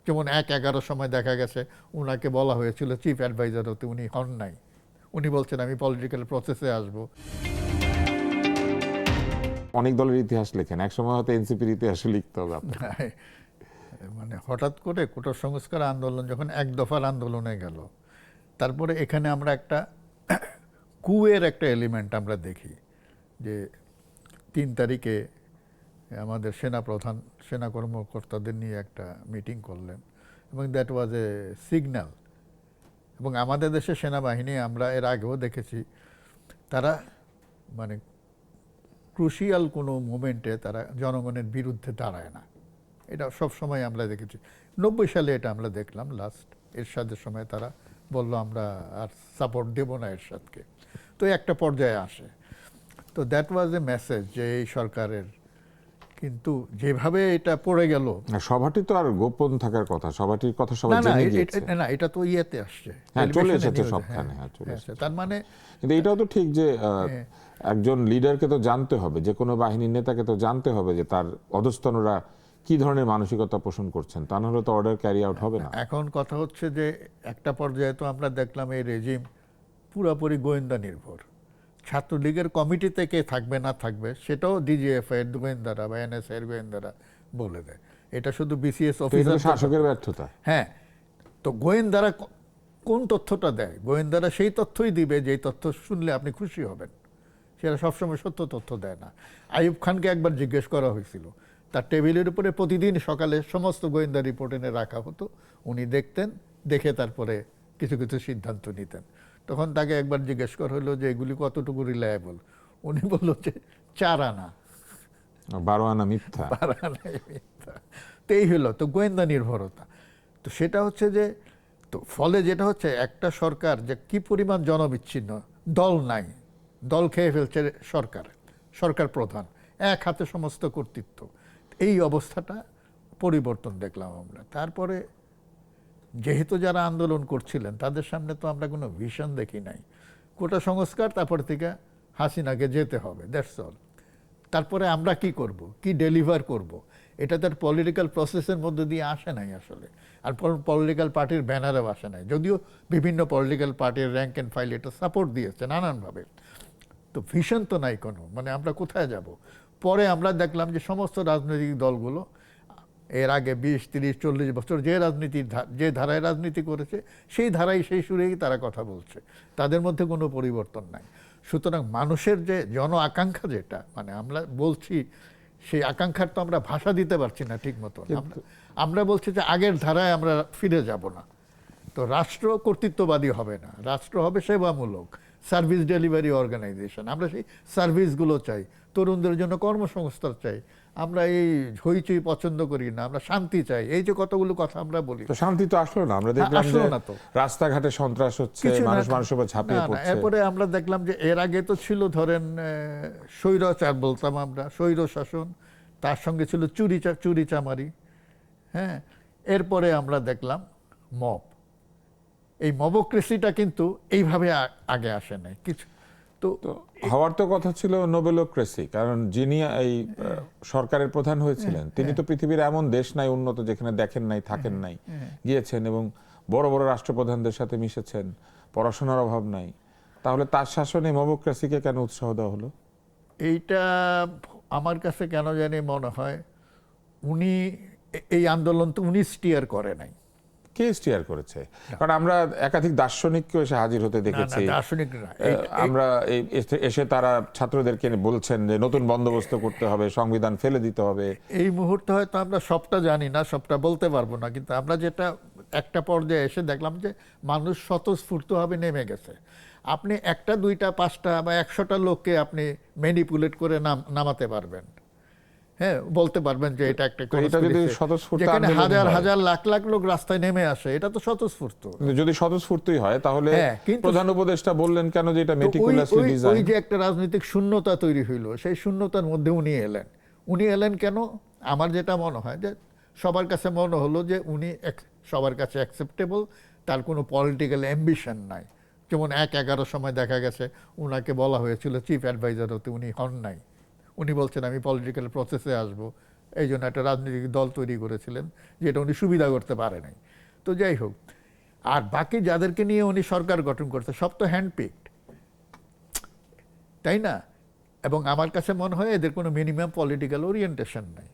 যেমন ১/১১ সময় দেখা গেছে উনাকে বলা হয়েছিল চিফ অ্যাডভাইজার হতে, উনি হন নাই। উনি বলছেন আমি পলিটিক্যাল প্রসেসে আসব। অনেক দলের ইতিহাস লেখেন, একসময় হয়তো এনসিপির ইতিহাসও লিখতে হবে আপনাকে। মানে হঠাৎ করে কোটা সংস্কার আন্দোলন যখন এক দফার আন্দোলনে গেল, তারপরে এখানে আমরা একটা কুয়ের একটা এলিমেন্ট আমরা দেখি যে ৩ তারিখে আমাদের সেনাপ্রধান সেনা কর্মকর্তাদের নিয়ে একটা মিটিং করলেন এবং দ্যাট ওয়াজ এ সিগন্যাল। এবং আমাদের দেশের সেনাবাহিনী আমরা এর আগেও দেখেছি, তারা মানে ক্রুশিয়াল কোনো মোমেন্টে তারা জনগণের বিরুদ্ধে দাঁড়ায় না। এটা সব সময় আমরা দেখেছি। ৯০ সালে এটা আমরা দেখলাম লাস্ট এরশাদের সময় তারা বলল আমরা আর সাপোর্ট দেব না এরশাদকে। তো একটা পর্যায়ে আসে। তো দ্যাট ওয়াজ এ মেসেজ যে এই সরকারের, কিন্তু যেভাবে এটা পড়ে গেল। সভাটি তো আর গোপন থাকার কথা, সভাটির কথা সবাই জেনে গিয়েছে। না, এটা তো ইয়েতে আসছে, হ্যাঁ চলে এসেছে সবখানে। হ্যাঁ চলে এসেছে। তার মানে কিন্তু এটাও তো ঠিক যে একজন লিডারকে তো জানতে হবে, যে কোনো বাহিনীর নেতাকে তো জানতে হবে যে তার অধস্তনরা কি ধরনের মানসিকতা পোষণ করছেন, তা নাহলে তো অর্ডার ক্যারি আউট হবে না। এখন কথা হচ্ছে যে একটা পর্যায়ে তো আমরা দেখলাম এই রেজিম পুরোপুরি গোয়েন্দা নির্ভর। ছাত্রলীগের কমিটিতে কে থাকবে না থাকবে সেটাও ডিজিএফ এর গোয়েন্দারা বা এনএসআই এর গোয়েন্দারা বলে দেয়। এটা শুধু বিসিএস অফিসার, শাসকের ব্যর্থতা। হ্যাঁ, তো গোয়েন্দারা কোন তথ্যটা দেয়? গোয়েন্দারা সেই তথ্যই দিবে যেই তথ্য শুনলে আপনি খুশি হবেন। সেটা সবসময় সত্য তথ্য দেয় না। আইয়ুব খানকে একবার জিজ্ঞেস করা হয়েছিল, তার টেবিলের উপরে প্রতিদিন সকালে সমস্ত গোয়েন্দা রিপোর্ট এনে রাখা হতো, উনি দেখতেন, দেখে তারপরে কিছু কিছু সিদ্ধান্ত নিতেন। তখন তাকে একবার জিজ্ঞেস করা হলো যে এগুলি কতটুকু রিলায়েবল। উনি বলল যে 4 আনা, 12 আনা মিথ্যা। 12 আনাই মিথ্যা। তো এই হলো তো গোয়েন্দা নির্ভরতা। তো সেটা হচ্ছে যে, তো ফলে যেটা হচ্ছে একটা সরকার যে কি পরিমাণ জনবিচ্ছিন্ন, দল নাই, দল খেয়ে ফেলছে সরকার, সরকার প্রধান, এক হাতে সমস্ত কর্তৃত্ব। এই অবস্থাটা পরিবর্তন দেখলাম আমরা। তারপরে যেহেতু যারা আন্দোলন করছিলেন তাদের সামনে তো আমরা কোনো ভিশন দেখি নাই। কোটা সংস্কার, তারপর থেকে হাসিনাকে যেতে হবে, দ্যাটস অল। তারপরে আমরা কি করব, কি ডেলিভার করব, এটা তার পলিটিক্যাল প্রসেসের মধ্যে দিয়ে আসে নাই আসলে। আর পলিটিক্যাল পার্টির ব্যানারেও আসে নাই, যদিও বিভিন্ন পলিটিক্যাল পার্টির র্যাঙ্ক অ্যান্ড ফাইল এটা সাপোর্ট দিয়েছে নানানভাবে। তো ভিশন তো নাই কোনো, মানে আমরা কোথায় যাব? পরে আমরা দেখলাম যে সমস্ত রাজনৈতিক দলগুলো এর আগে 20, 30, 40 বছর যে ধারায় রাজনীতি করেছে সেই ধারায় সেই সুরেই তারা কথা বলছে, তাদের মধ্যে কোনো পরিবর্তন নাই। সুতরাং মানুষের যে জন আকাঙ্ক্ষা যেটা, মানে আমরা বলছি সেই আকাঙ্ক্ষার তো আমরা ভাষা দিতে পারছি না ঠিক মতো। আমরা বলছি যে আগের ধারায় আমরা ফিরে যাব না। তো রাষ্ট্র কর্তৃত্ববাদী হবে না, রাষ্ট্র হবে সেবামূলক, সার্ভিস ডেলিভারি অর্গানাইজেশন। আমরা সেই সার্ভিসগুলো চাই, তরুণদের জন্য কর্মসংস্থান চাই, আমরা এই হইচই পছন্দ করি না, আমরা শান্তি চাই। এই যে কতগুলো কথা আমরা বলি, তো শান্তি তো আসলো না। আমরা দেখলাম যে রাস্তাঘাটে সন্ত্রাস হচ্ছে, মানুষের উপর ঝাঁপিয়ে পড়ছে। এরপরে আমরা দেখলাম যে এর আগে তো ছিল ধরেন স্বৈরাচার বলতাম আমরা, স্বৈর শাসন, তার সঙ্গে ছিল চুরি চামারি। হ্যাঁ, এরপরে আমরা দেখলাম মব। এই মবক্রেসিটা কিন্তু এইভাবে আগে আসে নাই কিছু। তো হওয়ার তো কথা ছিল নোবেলোক্রেসি, কারণ যিনি এই সরকারের প্রধান হয়েছিলেন তিনি তো পৃথিবীর এমন দেশ নাই উন্নত যেখানে দেখেন নাই, থাকেন নাই, গিয়েছেন এবং বড় বড় রাষ্ট্রপ্রধানদের সাথে মিশেছেন, পড়াশোনার অভাব নাই। তাহলে তার শাসনে মবক্রেসিকে কেন উৎসাহ দেওয়া হলো? এইটা আমার কাছে কেন জানি মনে হয় উনি এই আন্দোলন তো উনি স্টিয়ার করে নাই। কে স্টিয়ার করেছে? কারণ আমরা একাধিক দার্শনিককে এসে হাজির হতে দেখেছি। আমরা এসে তারা ছাত্রদেরকে বলছেন যে নতুন বন্দোবস্ত করতে হবে, সংবিধান ফেলে দিতে হবে। এই মুহূর্তে হয়তো আমরা সবটা জানি না, সবটা বলতে পারবো না, কিন্তু আমরা যেটা একটা পর্যায়ে এসে দেখলাম যে মানুষ স্বতঃস্ফূর্তভাবে নেমে গেছে। আপনি 1টা 2টা 5টা বা 100টা লোককে আপনি ম্যানিপুলেট করে নামাতে পারবেন। হ্যাঁ, বলতে পারবেন যে এটা একটা, যেখানে হাজার হাজার লাখ লাখ লোক রাস্তায় নেমে আসে, এটা তো স্বতঃস্ফূর্ত। যদি স্বতঃস্ফূর্তই হয় তাহলে প্রধান উপদেষ্টা বললেন কেন যে এটা মেটিকুলাসলি ডিজাইন? ওই যে একটা রাজনৈতিক শূন্যতা তৈরি হইল, সেই শূন্যতার মধ্যে উনি এলেন কেন? আমার যেটা মনে হয় যে সবার কাছে মনে হলো যে উনি সবার কাছে অ্যাকসেপ্টেবল, তার কোনো পলিটিক্যাল অ্যাম্বিশন নাই। যেমন 1/11 সময় দেখা গেছে উনাকে বলা হয়েছিল চিফ অ্যাডভাইজার হতে, উনি হন নাই। উনি বলছেন আমি পলিটিক্যাল প্রসেসে আসব, এই জন্য একটা রাজনৈতিক দল তৈরি করেছিলেন, যেটা উনি সুবিধা করতে পারে নাই। তো যাই হোক, আর বাকি যাদেরকে নিয়ে উনি সরকার গঠন করতে, সব তো হ্যান্ডপিকড, তাই না? এবং আমার কাছে মনে হয় এদের কোনো মিনিমাম পলিটিক্যাল ওরিয়েন্টেশন নাই।